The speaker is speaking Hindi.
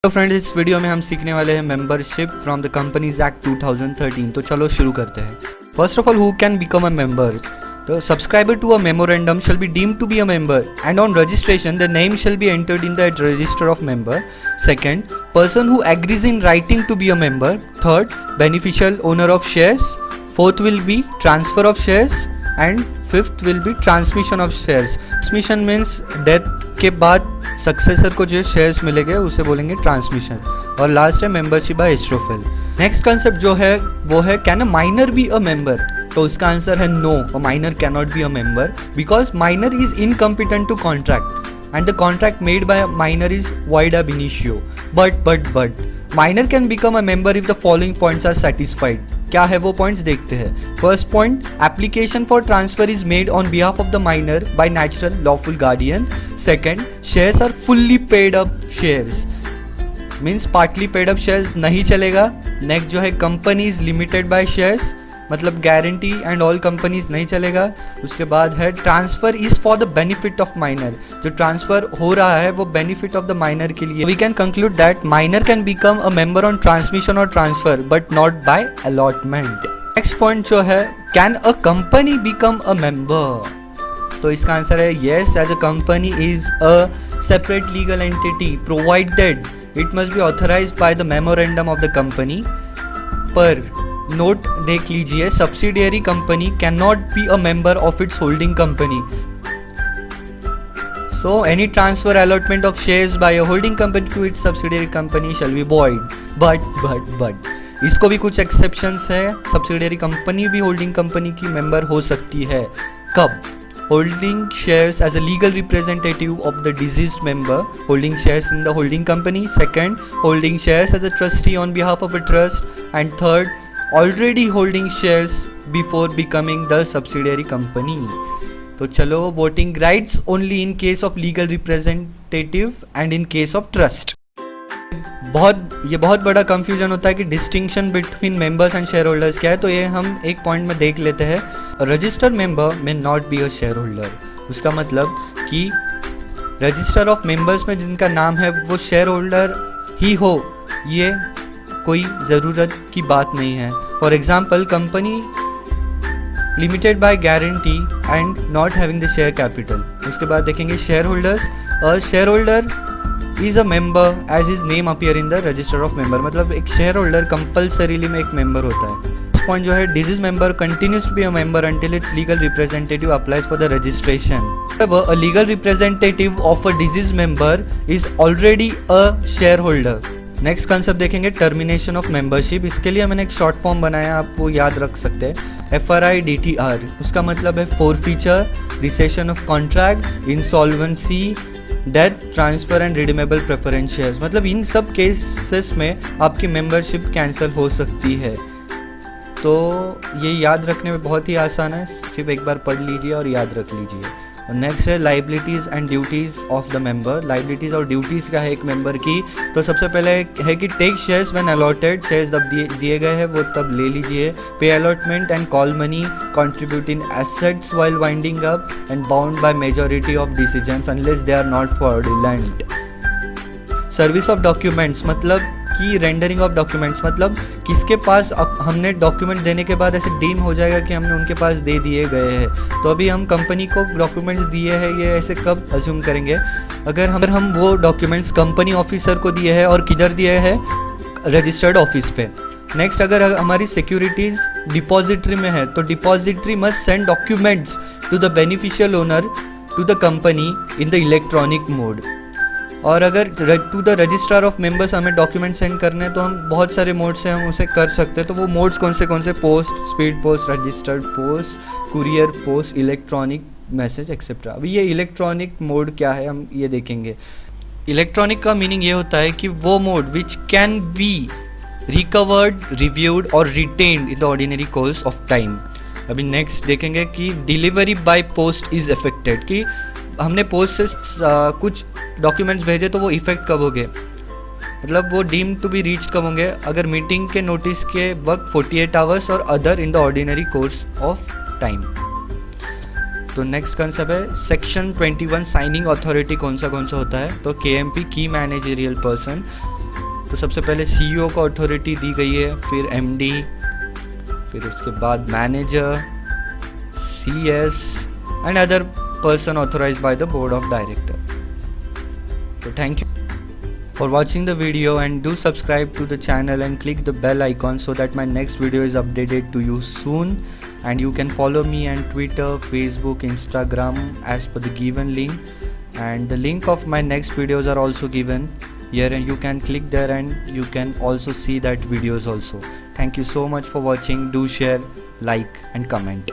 तो फ्रेंड्स, इस वीडियो में हम सीखने वाले हैं membership from the companies act 2013। तो चलो शुरू करते हैं। First of all, who can become a member? The subscriber to a memorandum shall be deemed to be a member, and on registration the name shall be entered in the register of member. Second, person who agrees in writing to be a member. Third, beneficial owner of shares. Fourth will be transfer of shares, and fifth will be transmission of shares. Transmission means death के बाद सक्सेसर को जो शेयर्स मिलेंगे उसे बोलेंगे ट्रांसमिशन। और लास्ट है membership by estoppel. Next concept जो है वो है, can a minor be a member? तो उसका आंसर है no, a minor can not be a member because minor is incompetent to contract and the contract made by minor is void ab initio. But minor can become a member if the following points are satisfied. क्या है वो पॉइंट्स देखते हैं। First point, application for transfer is made on behalf of the minor by natural lawful guardian. Second, shares are fully paid up shares, means partly paid up shares नहीं चलेगा। नेक्स्ट जो है, company is limited by shares, मतलब गारंटी एंड ऑल कंपनीज नहीं चलेगा। उसके बाद है, transfer is for the benefit of minor, जो ट्रांसफर हो रहा है वो बेनिफिट ऑफ द माइनर के लिए। We can conclude that minor can become a member on transmission और transfer but not by allotment. Next point जो है, can a company become a member? तो इसका आंसर है yes, as a company is a separate legal entity provided it must be authorised by the memorandum of the company. पर नोट देख लीजिए, subsidiary company can not be a member of its holding company. So any transfer allotment of shares by a holding company to its subsidiary company shall be void. But इसको भी कुछ एक्सेप्शंस है। सब्सिडियरी कंपनी भी होल्डिंग कंपनी की मेंबर हो सकती है। कब? holding shares as a legal representative of the deceased member, holding shares in the holding company. Second, holding shares as a trustee on behalf of a trust. And third, already holding shares before becoming the subsidiary company. तो चलो, voting rights only in case of legal representative and in case of trust. ये बहुत बड़ा कंफ्यूजन होता है कि distinction between members and share holders क्या है। तो ये हम एक पॉइंट में देख लेते हैं। रजिस्टर्ड मेंबर में not be a share holder, उसका मतलब कि रजिस्टर ऑफ मेंबर्स में जिनका नाम है वो शेयर होल्डर ही हो, ये कोई ज़रूरत की बात नहीं है। For example, company limited by guarantee and not having the share capital. उसके बाद देखेंगे शेयर होल्डर्स, और shareholder is a member as his name appear in the register of member, मतलब एक शेयर होल्डर कंपल्सरीली में एक मेंबर होता है। पॉइंट जो है, deceased member continues to be a member until its legal representative applies for the registration. A legal representative of a deceased member is already a shareholder. Next concept देखेंगे, टर्मिनेशन ऑफ मेंबरशिप। इसके लिए मैंने एक शॉर्ट फॉर्म बनाया, आप वो याद रख सकते हैं, FRIDTR। उसका मतलब है forfeiture, recession of contract, insolvency, death, transfer and redeemable preference shares. मतलब इन सब केसेस में आपकी मेंबरशिप कैंसिल हो सकती है। तो ये याद रखने में बहुत ही आसान है, सिर्फ एक बार पढ़ लीजिए और याद रख लीजिए। नेक्स्ट है liabilities and duties of the member. Liabilities और ड्यूटीज़ क्या है एक मेंबर की? तो सबसे पहले है कि take shares when allotted, shares जब दिए गए हैं वो तब ले लीजिए। Pay allotment and call money, contribute in assets while winding up and bound by majority of decisions unless they are not fraudulent. Service of documents, मतलब कि रेंडरिंग ऑफ डॉक्यूमेंट्स, मतलब किसके पास हमने डॉक्यूमेंट देने के बाद ऐसे डीम हो जाएगा कि हमने उनके पास दे दिए गए हैं। तो अभी हम कंपनी को डॉक्यूमेंट्स दिए हैं, ये ऐसे कब अज्यूम करेंगे? अगर हम वो डॉक्यूमेंट्स कंपनी ऑफिसर को दिए हैं, और किधर दिए हैं? रजिस्टर्ड ऑफिस पे। नेक्स्ट, अगर हमारी सिक्योरिटीज़ डिपॉजिटरी में है तो depository must send documents to the beneficial owner to the company in the electronic mode. और अगर to the registrar of members हमें डॉक्यूमेंट सेंड करने हैं तो हम बहुत सारे मोड से हम उसे कर सकते हैं। तो वो मोड्स कौन से? Post, speed post, registered post, courier post, electronic message etcetera. अभी ये इलेक्ट्रॉनिक मोड क्या है हम ये देखेंगे। इलेक्ट्रॉनिक का मीनिंग ये होता है कि वो mode which can be recovered, reviewed और retained in the ordinary course of time. अभी नेक्स्ट देखेंगे कि delivery by post is affected, कि हमने पोस्ट से कुछ डॉक्यूमेंट्स भेजे तो वो इफेक्ट कब होंगे, मतलब वो डीम टू बी रीच कब होंगे? अगर मीटिंग के नोटिस के वक्त 48 आवर्स और other in the ordinary course of time. तो नेक्स्ट कंसेप्ट है सेक्शन 21 साइनिंग अथॉरिटी कौन सा होता है? तो KMP की मैनेजरियल पर्सन, तो सबसे पहले सीईओ को अथॉरिटी दी गई है, फिर एमडी, फिर उसके बाद manager, CS and other person authorised by the board of director. So thank you for watching the video, and do subscribe to the channel and click the bell icon so that my next video is updated to you soon. And you can follow me on Twitter, Facebook, Instagram as per the given link, and the link of my next videos are also given here, and you can click there and you can also see that videos also. Thank you so much for watching. Do share, like and comment.